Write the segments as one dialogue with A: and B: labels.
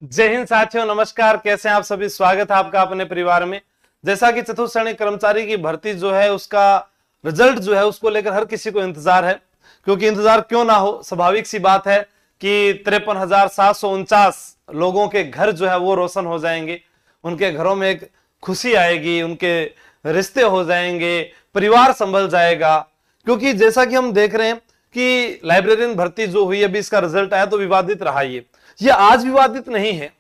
A: जय हिंद साथियों, नमस्कार। कैसे हैं आप सभी? स्वागत है आपका अपने परिवार में। जैसा कि चतुर्थ श्रेणी कर्मचारी की भर्ती जो है उसका रिजल्ट जो है उसको लेकर हर किसी को इंतजार है, क्योंकि इंतजार क्यों ना हो, स्वाभाविक सी बात है कि 53,749 लोगों के घर जो है वो रोशन हो जाएंगे। उनके घरों में एक खुशी आएगी, उनके रिश्ते हो जाएंगे, परिवार संभल जाएगा। क्योंकि जैसा कि हम देख रहे हैं कि लाइब्रेरियन भर्ती जो हुई, अभी इसका रिजल्ट आया तो विवादित रहा। ये आज विवादित नहीं है,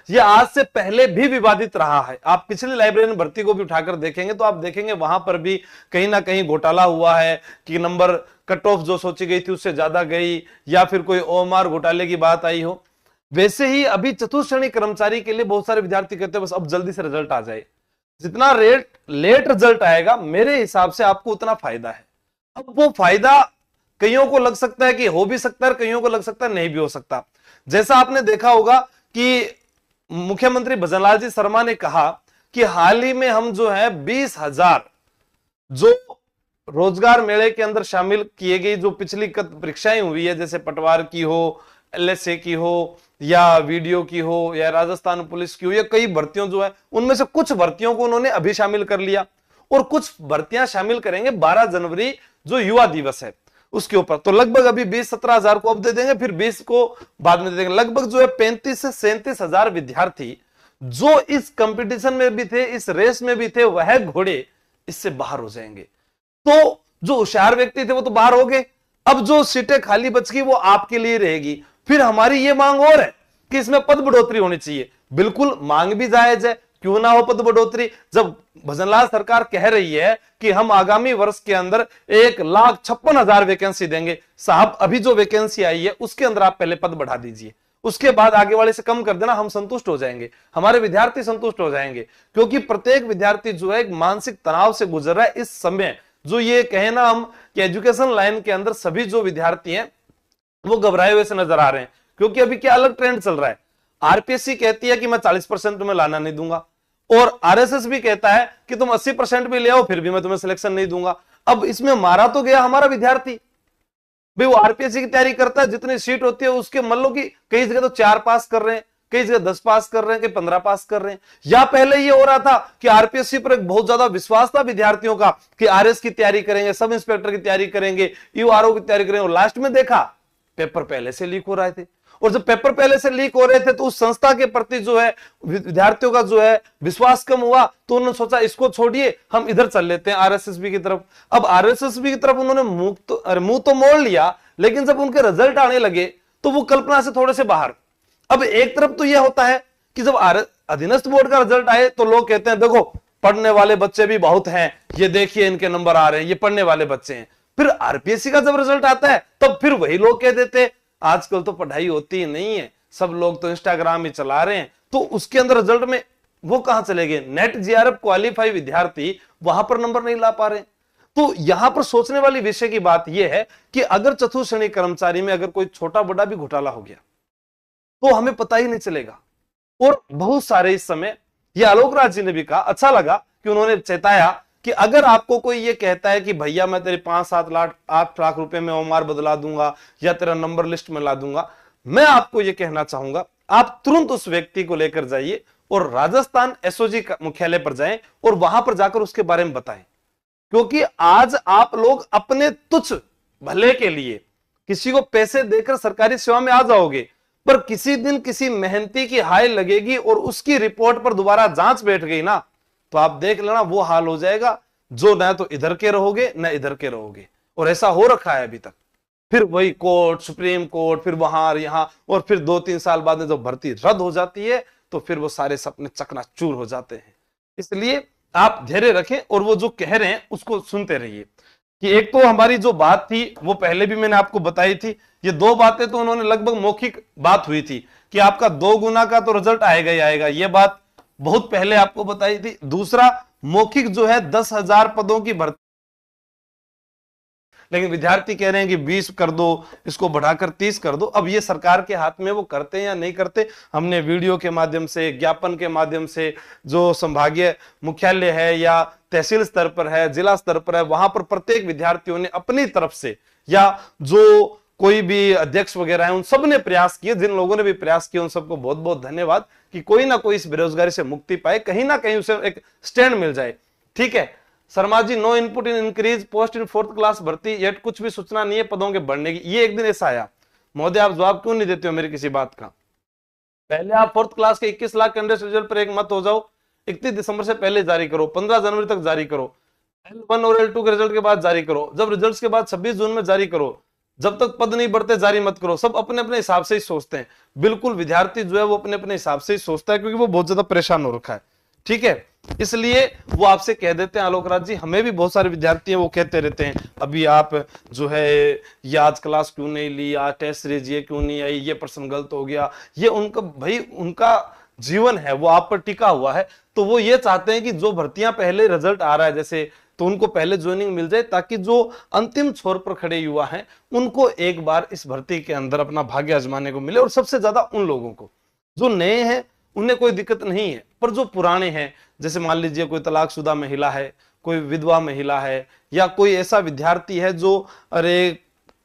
A: ये आज से पहले भी विवादित रहा है। आप पिछली लाइब्रेरियन भर्ती को भी उठाकर देखेंगे तो आप देखेंगे वहां पर भी कहीं ना कहीं घोटाला हुआ है कि नंबर कट ऑफ जो सोची गई थी उससे ज्यादा गई, या फिर कोई ओएमआर घोटाले की बात आई हो। वैसे ही अभी चतुर्थ श्रेणी कर्मचारी के लिए बहुत सारे विद्यार्थी कहते हैं बस अब जल्दी से रिजल्ट आ जाए। जितना लेट रिजल्ट आएगा मेरे हिसाब से आपको उतना फायदा है। अब वो फायदा कईयों को लग सकता है कि हो भी सकता है, कईयों को लग सकता है नहीं भी हो सकता। जैसा आपने देखा होगा कि मुख्यमंत्री भजनलाल जी शर्मा ने कहा कि हाल ही में हम जो है 20,000 जो रोजगार मेले के अंदर शामिल किए गई जो पिछली परीक्षाएं हुई है, जैसे पटवार की हो, एलएसए की हो, या वीडियो की हो, या राजस्थान पुलिस की हो, या कई भर्तियों जो है उनमें से कुछ भर्तियों को उन्होंने अभी शामिल कर लिया और कुछ भर्तियां शामिल करेंगे 12 जनवरी जो युवा दिवस है उसके ऊपर। तो लगभग अभी 20-17,000 को अब दे देंगे, फिर 20 को बाद में दे देंगे। लगभग जो है 35 से 37,000 विद्यार्थी जो इस कंपटीशन में भी थे, इस रेस में भी थे, वह घोड़े इससे बाहर हो जाएंगे। तो जो होशियार व्यक्ति थे वो तो बाहर हो गए, अब जो सीटें खाली बच गई वो आपके लिए रहेगी। फिर हमारी ये मांग और है कि इसमें पद बढ़ोतरी होनी चाहिए। बिल्कुल मांग भी जायज है, क्यों ना हो पद बढ़ोतरी। जब भजनलाल सरकार कह रही है कि हम आगामी वर्ष के अंदर 1,56,000 वैकेंसी देंगे, साहब अभी जो वैकेंसी आई है उसके अंदर आप पहले पद बढ़ा दीजिए, उसके बाद आगे वाले से कम कर देना, हम संतुष्ट हो जाएंगे, हमारे विद्यार्थी संतुष्ट हो जाएंगे। क्योंकि प्रत्येक विद्यार्थी जो है एक मानसिक तनाव से गुजर रहा है इस समय। जो ये कहे ना हम कि एजुकेशन लाइन के अंदर सभी जो विद्यार्थी हैं वो घबराए हुए से नजर आ रहे हैं, क्योंकि अभी क्या अलग ट्रेंड चल रहा है। आरपीएससी कहती है कि मैं 40% में लाना नहीं दूंगा, और आरएसएस भी कहता है कि तुम 80% भी ले आओ फिर भी मैं तुम्हें सिलेक्शन नहीं दूंगा। अब इसमें मारा तो गया हमारा विद्यार्थी। भाई वो आरपीएससी की तैयारी करता है, जितनी सीट होती है उसके मान लो कि कई जगह तो 4 पास कर रहे हैं, कई जगह 10 पास कर रहे हैं, कई 15 पास कर रहे हैं। या पहले ये हो रहा था कि आरपीएससी पर एक बहुत ज्यादा विश्वास था विद्यार्थियों का कि आरएस की तैयारी करेंगे, सब इंस्पेक्टर की तैयारी करेंगे, यूआरओ की तैयारी करेंगे, और लास्ट में देखा पेपर पहले से लीक हो रहे थे। और जब पेपर पहले से लीक हो रहे थे तो उस संस्था के प्रति जो है विद्यार्थियों का जो है विश्वास कम हुआ, तो उन्होंने सोचा इसको छोड़िए हम इधर चल लेते हैं आरएसएसबी की तरफ। अब आरएसएसबी की तरफ उन्होंने मुंह तो मोड़ लिया, लेकिन जब उनके रिजल्ट आने लगे तो वो कल्पना से थोड़े से बाहर। अब एक तरफ तो यह होता है कि जब अधीनस्थ बोर्ड का रिजल्ट आए तो लोग कहते हैं देखो पढ़ने वाले बच्चे भी बहुत हैं, ये देखिए इनके नंबर आ रहे हैं, ये पढ़ने वाले बच्चे हैं। फिर आरपीएससी का जब रिजल्ट आता है तब फिर वही लोग कह देते हैं आजकल तो पढ़ाई होती ही नहीं है, सब लोग तो इंस्टाग्राम ही चला रहे हैं। तो उसके अंदर रिजल्ट में वो कहां चले गए? नेट जीआरएफ क्वालिफाई विद्यार्थी वहां पर नंबर नहीं ला पा रहे। तो यहां पर सोचने वाली विषय की बात यह है कि अगर चतुर्थ श्रेणी कर्मचारी में अगर कोई छोटा बड़ा भी घोटाला हो गया तो हमें पता ही नहीं चलेगा। और बहुत सारे इस समय, ये आलोक राज जी ने भी कहा, अच्छा लगा कि उन्होंने चेताया कि अगर आपको कोई ये कहता है कि भैया मैं तेरे 5-7 लाख 8 लाख रुपए में ओमार बदला दूंगा या तेरा नंबर लिस्ट में ला दूंगा, मैं आपको ये कहना चाहूंगा आप तुरंत उस व्यक्ति को लेकर जाइए और राजस्थान एसओजी मुख्यालय पर जाएं और वहां पर जाकर उसके बारे में बताएं। क्योंकि आज आप लोग अपने तुच्छ भले के लिए किसी को पैसे देकर सरकारी सेवा में आ जाओगे, पर किसी दिन किसी मेहनती की हाय लगेगी और उसकी रिपोर्ट पर दोबारा जांच बैठ गई ना, तो आप देख लेना वो हाल हो जाएगा जो न तो इधर के रहोगे न इधर के रहोगे। और ऐसा हो रखा है अभी तक। फिर वही कोर्ट, सुप्रीम कोर्ट, फिर वहां यहां, और फिर 2-3 साल बाद में जब भर्ती रद्द हो जाती है तो फिर वो सारे सपने चकनाचूर हो जाते हैं। इसलिए आप धैर्य रखें और वो जो कह रहे हैं उसको सुनते रहिए। कि एक तो हमारी जो बात थी वो पहले भी मैंने आपको बताई थी, ये 2 बातें तो उन्होंने लगभग मौखिक बात हुई थी कि आपका 2 गुना का तो रिजल्ट आएगा ही आएगा, ये बात बहुत पहले आपको बताई थी। दूसरा मौखिक जो है 10,000 पदों की भर्ती, लेकिन विद्यार्थी कह रहे हैं कि 20 कर दो, इसको बढ़ाकर 30 कर दो। अब ये सरकार के हाथ में, वो करते हैं या नहीं करते। हमने वीडियो के माध्यम से, ज्ञापन के माध्यम से, जो संभागीय मुख्यालय है या तहसील स्तर पर है, जिला स्तर पर है, वहां पर प्रत्येक विद्यार्थियों ने अपनी तरफ से, या जो कोई भी अध्यक्ष वगैरह है, उन सब ने प्रयास किए, जिन लोगों ने भी प्रयास किए उन सबको बहुत बहुत धन्यवाद कि कोई ना कोई इस बेरोजगारी से मुक्ति पाए, कहीं ना कहीं उसे एक स्टैंड मिल जाए। ठीक है Sharma ji, no input in increase post in 4th class भर्ती, येट कुछ भी सूचना नहीं है पदों के बढ़ने की। ये एक दिन ऐसा आया, महोदय आप जवाब क्यों नहीं देते हो मेरी किसी बात का? पहले आप 4th क्लास के 21 लाख कैंडिडेट रिजल्ट पर एक मत हो जाओ, 31 दिसंबर से पहले जारी करो, 15 जनवरी तक जारी करो, L1 और L2 के रिजल्ट के बाद जारी करो, जब रिजल्ट्स के बाद 26 जून में जारी करो, जब तक पद नहीं बढ़ते जारी मत करो। सब अपने अपने हिसाब से ही सोचते हैं, बिल्कुल विद्यार्थी जो है वो अपने अपने हिसाब से ही सोचता है, क्योंकि वो बहुत ज्यादा परेशान हो रखा है। ठीक है, इसलिए वो आपसे कह देते हैं, आलोक राज जी, हमें भी बहुत सारे विद्यार्थी हैं वो कहते रहते हैं अभी आप जो है ये आज क्लास क्यों नहीं ली, आज टेस्ट सीरीज ये क्यों नहीं आई, ये प्रश्न गलत हो गया। ये उनका भाई उनका जीवन है, वो आप पर टिका हुआ है, तो वो ये चाहते हैं कि जो भर्तियां पहले रिजल्ट आ रहा है जैसे, तो उनको पहले ज्वाइनिंग मिल जाए, ताकि जो अंतिम छोर पर खड़े युवा हैं उनको एक बार इस भर्ती के अंदर अपना भाग्य आजमाने को मिले। और सबसे ज्यादा उन लोगों को जो नए हैं उन्हें कोई दिक्कत नहीं है, पर जो पुराने हैं, जैसे मान लीजिए कोई तलाकशुदा महिला है, कोई विधवा महिला है, या कोई ऐसा विद्यार्थी है जो अरे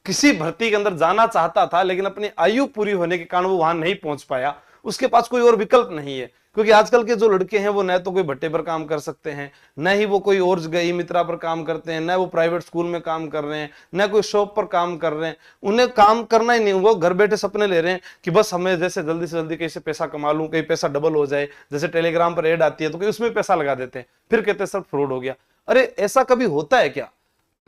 A: किसी भर्ती के अंदर जाना चाहता था लेकिन अपनी आयु पूरी होने के कारण वो वहां नहीं पहुंच पाया, उसके पास कोई और विकल्प नहीं है। क्योंकि आजकल के जो लड़के हैं वो न तो कोई भट्टे पर काम कर सकते हैं, न ही वो कोई और जगह मित्रा पर काम करते हैं, न वो प्राइवेट स्कूल में काम कर रहे हैं, न कोई शॉप पर काम कर रहे हैं। उन्हें काम करना ही नहीं, वो घर बैठे सपने ले रहे हैं कि बस हमें जैसे जल्दी से जल्दी कैसे पैसा कमा लूं, कहीं पैसा डबल हो जाए, जैसे टेलीग्राम पर एड आती है तो उसमें पैसा लगा देते हैं, फिर कहते हैं सर फ्रॉड हो गया। अरे ऐसा कभी होता है क्या?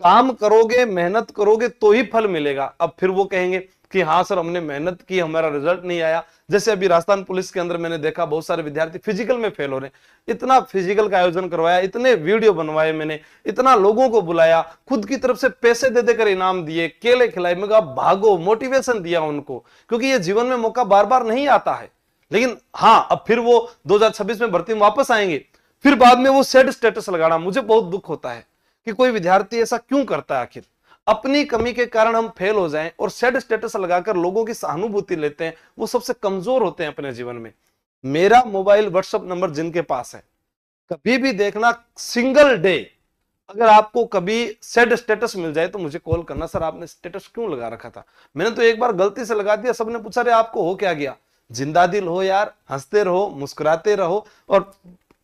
A: काम करोगे, मेहनत करोगे तो ही फल मिलेगा। अब फिर वो कहेंगे कि हाँ सर हमने मेहनत की, हमारा रिजल्ट नहीं आया। जैसे अभी राजस्थान पुलिस के अंदर मैंने देखा बहुत सारे विद्यार्थी फिजिकल में फेल हो रहे हैं। इतना फिजिकल का आयोजन करवाया, इतने वीडियो बनवाए मैंने, इतना लोगों को बुलाया, खुद की तरफ से पैसे दे देकर इनाम दिए, केले खिलाए, मैं कहा भागो, मोटिवेशन दिया उनको, क्योंकि ये जीवन में मौका बार बार नहीं आता है। लेकिन हाँ अब फिर वो 2026 में भर्ती में वापस आएंगे, फिर बाद में वो सैड स्टेटस लगाना, मुझे बहुत दुख होता है कि कोई विद्यार्थी ऐसा क्यों करता है। आखिर अपनी कमी के कारण हम फेल हो जाएं और सैड स्टेटस लगाकर लोगों की सहानुभूति लेते हैं, वो सबसे कमजोर होते हैं अपने जीवन में। मेरा मोबाइल व्हाट्सएप नंबर जिनके पास है, कभी भी देखना, सिंगल डे अगर आपको कभी सैड स्टेटस मिल जाए तो मुझे कॉल करना, सर आपने स्टेटस क्यों लगा रखा था? मैंने तो एक बार गलती से लगा दिया, सबने पूछा रे आपको हो क्या गया? जिंदा दिल हो यार, हंसते रहो, मुस्कुराते रहो, और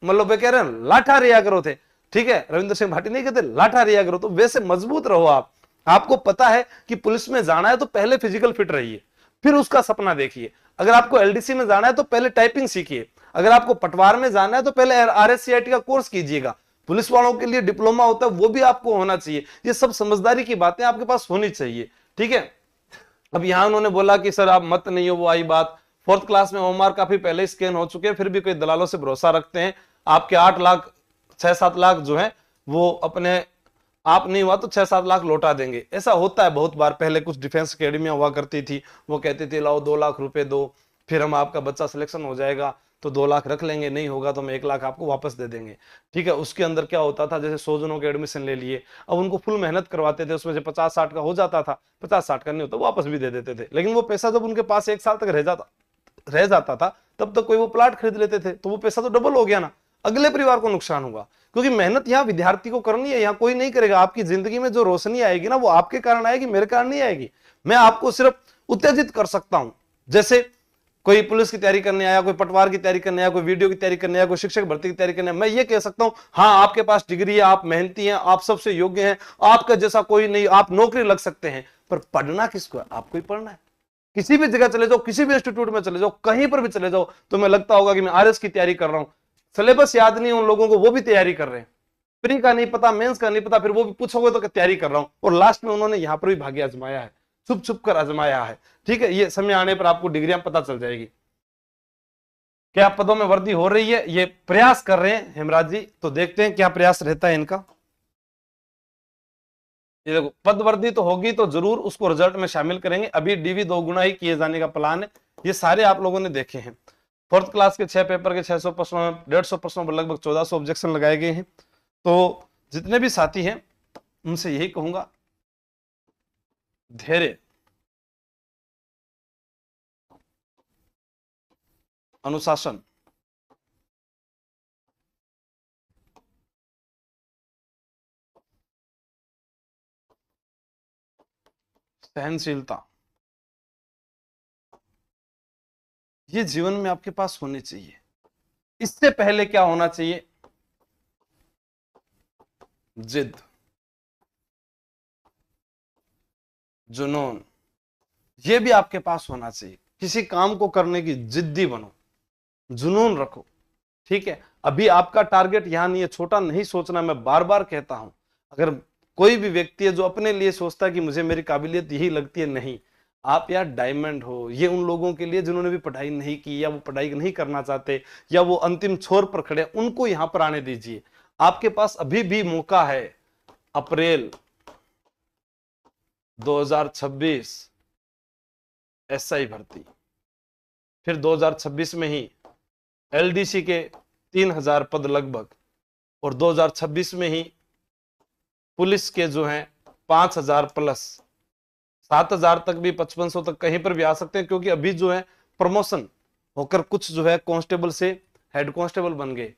A: मतलब वे कह रहे हैं लाठा रिया करो थे। ठीक है, रविंद्र सिंह भाटी नहीं कहते लाठा रिया करो, तो वैसे मजबूत रहो आप। आपको पता है कि पुलिस में जाना है तो पहले फिजिकल फिट रहिए, फिर उसका सपना देखिए। अगर आपको एलडीसी में जाना है तो पहले टाइपिंग सीखिए, अगर आपको पटवार में जाना है तो पहले आरएससीआईटी का कोर्स कीजिएगा। पुलिस वालों के लिए डिप्लोमा होता है, वो भी आपको होना चाहिए। ये सब समझदारी की बातें आपके पास होनी चाहिए। ठीक है, अब यहां उन्होंने बोला कि सर आप मत नहीं हो, वो आई बात, 4th क्लास में ओमार काफी पहले स्कैन हो चुके हैं, फिर भी कोई दलालों से भरोसा रखते हैं। आपके 8 लाख 6-7 लाख जो है वो अपने आप नहीं हुआ तो 6-7 लाख लौटा देंगे। ऐसा होता है बहुत बार। पहले कुछ डिफेंस अकेडमियां हुआ करती थी, वो कहती थी लाओ 2 लाख रुपए दो, फिर हम आपका बच्चा सिलेक्शन हो जाएगा तो 2 लाख रख लेंगे, नहीं होगा तो हम 1 लाख आपको वापस दे देंगे। ठीक है, उसके अंदर क्या होता था, जैसे 100 जनों के एडमिशन ले लिए, अब उनको फुल मेहनत करवाते थे, उसमें से 50-60 का हो जाता था, 50-60 का नहीं होता वापस भी दे देते थे। लेकिन वो पैसा जब उनके पास 1 साल तक रह जाता था, तब तक कोई वो प्लाट खरीद लेते थे, तो वो पैसा तो डबल हो गया ना, अगले परिवार को नुकसान हुआ। क्योंकि मेहनत यहाँ विद्यार्थी को करनी है, यहाँ कोई नहीं करेगा। आपकी जिंदगी में जो रोशनी आएगी ना, वो आपके कारण आएगी, मेरे कारण नहीं आएगी। मैं आपको सिर्फ उत्तेजित कर सकता हूं। जैसे कोई पुलिस की तैयारी करने आया, कोई पटवार की तैयारी करने आया, कोई वीडियो की तैयारी करने आया, कोई शिक्षक भर्ती की तैयारी करने आया, मैं ये कह सकता हूं हाँ आपके पास डिग्री है, आप मेहनती हैं, आप सबसे योग्य हैं, आपका जैसा कोई नहीं, आप नौकरी लग सकते हैं। पर पढ़ना किसको है? आपको ही पढ़ना है। किसी भी जगह चले जाओ, किसी भी इंस्टीट्यूट में चले जाओ, कहीं पर भी चले जाओ, तो मैं लगता होगा कि मैं आरएस की तैयारी कर रहा हूं। सिलेबस याद नहीं उन लोगों को, वो भी तैयारी कर रहे हैं, प्री का नहीं पता, मेंस का नहीं पता, फिर वो भी पूछोगे तो तैयारी कर रहा हूं। और लास्ट में उन्होंने यहां पर भी भाग्य आजमाया है, छुप छुप कर आजमाया है। ठीक है, ये समय आने पर आपको डिग्रियां पता चल जाएगी क्या पदों में वृद्धि हो रही है। ये प्रयास कर रहे हैं हेमराज जी, तो देखते हैं क्या प्रयास रहता है इनका। ये देखो, पद वृद्धि तो होगी तो जरूर उसको रिजल्ट में शामिल करेंगे। अभी डीवी 2 गुना ही किए जाने का प्लान है। ये सारे आप लोगों ने देखे हैं। 4th क्लास के 6 पेपर के 600 प्रश्नों में 150 प्रश्नों पर लगभग 1400 ऑब्जेक्शन लगाए गए हैं। तो जितने भी साथी हैं उनसे यही कहूंगा, धैर्य, अनुशासन, सहनशीलता, ये जीवन में आपके पास होनी चाहिए। इससे पहले क्या होना चाहिए? जिद, जुनून, ये भी आपके पास होना चाहिए। किसी काम को करने की जिद्दी बनो, जुनून रखो, ठीक है। अभी आपका टारगेट यहां नहीं है, छोटा नहीं सोचना, मैं बार बार कहता हूं। अगर कोई भी व्यक्ति है जो अपने लिए सोचता है कि मुझे मेरी काबिलियत यही लगती है, नहीं, आप यार डायमंड हो। ये उन लोगों के लिए जिन्होंने भी पढ़ाई नहीं की, या वो पढ़ाई नहीं करना चाहते, या वो अंतिम छोर पर खड़े, उनको यहां पर आने दीजिए। आपके पास अभी भी मौका है। अप्रैल 2026 एसआई भर्ती, फिर 2026 में ही एलडीसी के 3000 पद लगभग, और 2026 में ही पुलिस के जो हैं 5000 प्लस, 7000 तक भी, 5500 तक कहीं पर भी आ सकते हैं, क्योंकि अभी जो है प्रमोशन होकर कुछ जो है कांस्टेबल से हेड कांस्टेबल बन गए,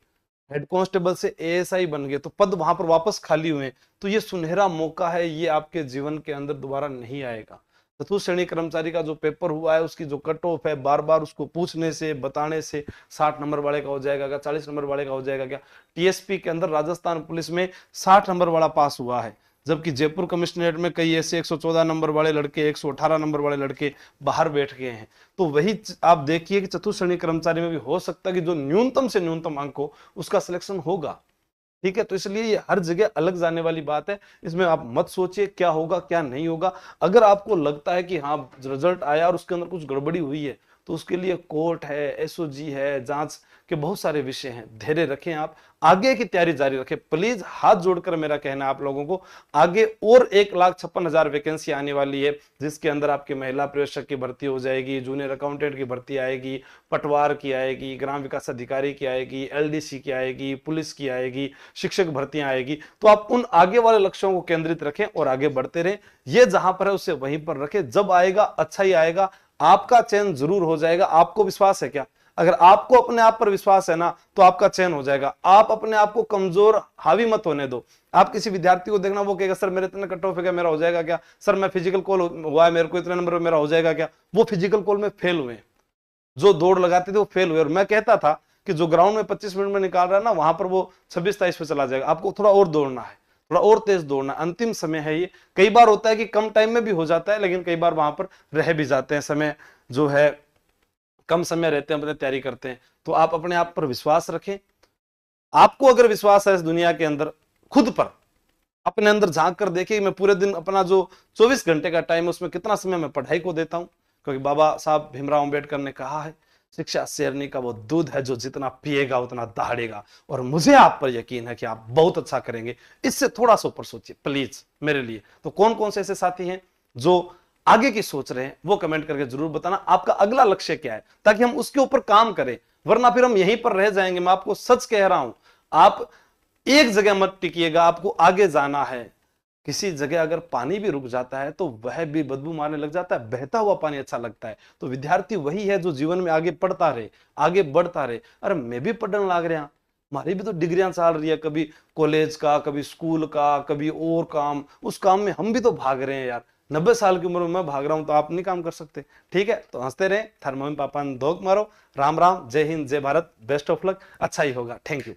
A: हेड कांस्टेबल से एएसआई बन गए, तो पद वहां पर वापस खाली हुए। तो ये सुनहरा मौका है, ये आपके जीवन के अंदर दोबारा नहीं आएगा। चतुर्थ श्रेणी कर्मचारी का जो पेपर हुआ है, उसकी जो कट ऑफ है, बार बार उसको पूछने से, बताने से 60 नंबर वाले का हो जाएगा क्या, 40 नंबर वाले का हो जाएगा क्या। टीएसपी के अंदर राजस्थान पुलिस में 60 नंबर वाला पास हुआ है, जबकि जयपुर कमिश्नरेट में कई ऐसे 114 नंबर वाले लड़के, 118 नंबर वाले लड़के बाहर बैठ गए हैं। तो वही आप देखिए कि चतुर्थ श्रेणी कर्मचारी में भी हो सकता है कि जो न्यूनतम से न्यूनतम अंक हो उसका सिलेक्शन होगा, ठीक है। तो इसलिए ये हर जगह अलग जाने वाली बात है, इसमें आप मत सोचिए क्या होगा क्या नहीं होगा। अगर आपको लगता है कि हाँ रिजल्ट आया और उसके अंदर कुछ गड़बड़ी हुई है, तो उसके लिए कोर्ट है, एसओजी है, जांच के बहुत सारे विषय हैं। धैर्य रखें, आप आगे की तैयारी जारी रखें। प्लीज हाथ जोड़कर मेरा कहना है आप लोगों को, आगे और 1,56,000 वैकेंसी आने वाली है, जिसके अंदर आपकी महिला प्रेक्षक की भर्ती हो जाएगी, जूनियर अकाउंटेंट की भर्ती आएगी, पटवार की आएगी, ग्राम विकास अधिकारी की आएगी, एलडीसी की आएगी, पुलिस की आएगी, शिक्षक भर्तियां आएगी। तो आप उन आगे वाले लक्ष्यों को केंद्रित रखें और आगे बढ़ते रहें। ये जहां पर है उसे वहीं पर रखें, जब आएगा अच्छा ही आएगा, आपका चयन जरूर हो जाएगा। आपको विश्वास है क्या? अगर आपको अपने आप पर विश्वास है ना, तो आपका चयन हो जाएगा। आप अपने आप को कमजोर हावी मत होने दो। आप किसी विद्यार्थी को देखना, वो कहेगा सर मेरे इतने कट ऑफ है क्या, मेरा हो जाएगा क्या, सर मैं फिजिकल कॉल हुआ है मेरे को इतने नंबर मेरा हो जाएगा क्या। वो फिजिकल कॉल में फेल हुए, जो दौड़ लगाते थे वो फेल हुए। और मैं कहता था कि जो ग्राउंड में 25 मिनट में निकाल रहा है ना, वहां पर वो 26-23 पे चला जाएगा। आपको थोड़ा और दौड़ना है, थोड़ा और तेज दौड़ना, अंतिम समय है ये। कई बार होता है कि कम टाइम में भी हो जाता है, लेकिन कई बार वहां पर रह भी जाते हैं, समय जो है कम समय रहते हैं, अपने तैयारी करते हैं। तो आप अपने आप पर विश्वास रखें। आपको अगर विश्वास है इस दुनिया के अंदर, खुद पर अपने अंदर झांक कर देखिए, मैं पूरे दिन अपना जो 24 घंटे का टाइम है उसमें कितना समय मैं पढ़ाई को देता हूं। क्योंकि बाबा साहब भीमराव अंबेडकर ने कहा है, शिक्षा शेरनी का वो दूध है जो जितना पिएगा उतना दहाड़ेगा। और मुझे आप पर यकीन है कि आप बहुत अच्छा करेंगे। इससे थोड़ा सा ऊपर सोचिए प्लीज मेरे लिए। तो कौन कौन से ऐसे साथी हैं जो आगे की सोच रहे हैं, वो कमेंट करके जरूर बताना। आपका अगला लक्ष्य क्या है, ताकि हम उसके ऊपर काम करें, वरना फिर हम यहीं पर रह जाएंगे। मैं आपको सच कह रहा हूं, आप एक जगह मत टिकिएगा, आपको आगे जाना है। किसी जगह अगर पानी भी रुक जाता है तो वह भी बदबू मारने लग जाता है, बहता हुआ पानी अच्छा लगता है। तो विद्यार्थी वही है जो जीवन में आगे पढ़ता रहे, आगे बढ़ता रहे। अरे मैं भी पढ़ने लग रहा, हमारी भी तो डिग्रियां चल रही है, कभी कॉलेज का, कभी स्कूल का, कभी और काम, उस काम में हम भी तो भाग रहे हैं यार। 90 साल की उम्र में मैं भाग रहा हूं, तो आप नहीं काम कर सकते? ठीक है, तो हंसते रहे, थर मम्मी पापा ने धोख मारो। राम राम, जय हिंद, जय भारत, बेस्ट ऑफ लक, अच्छा ही होगा। Thank you.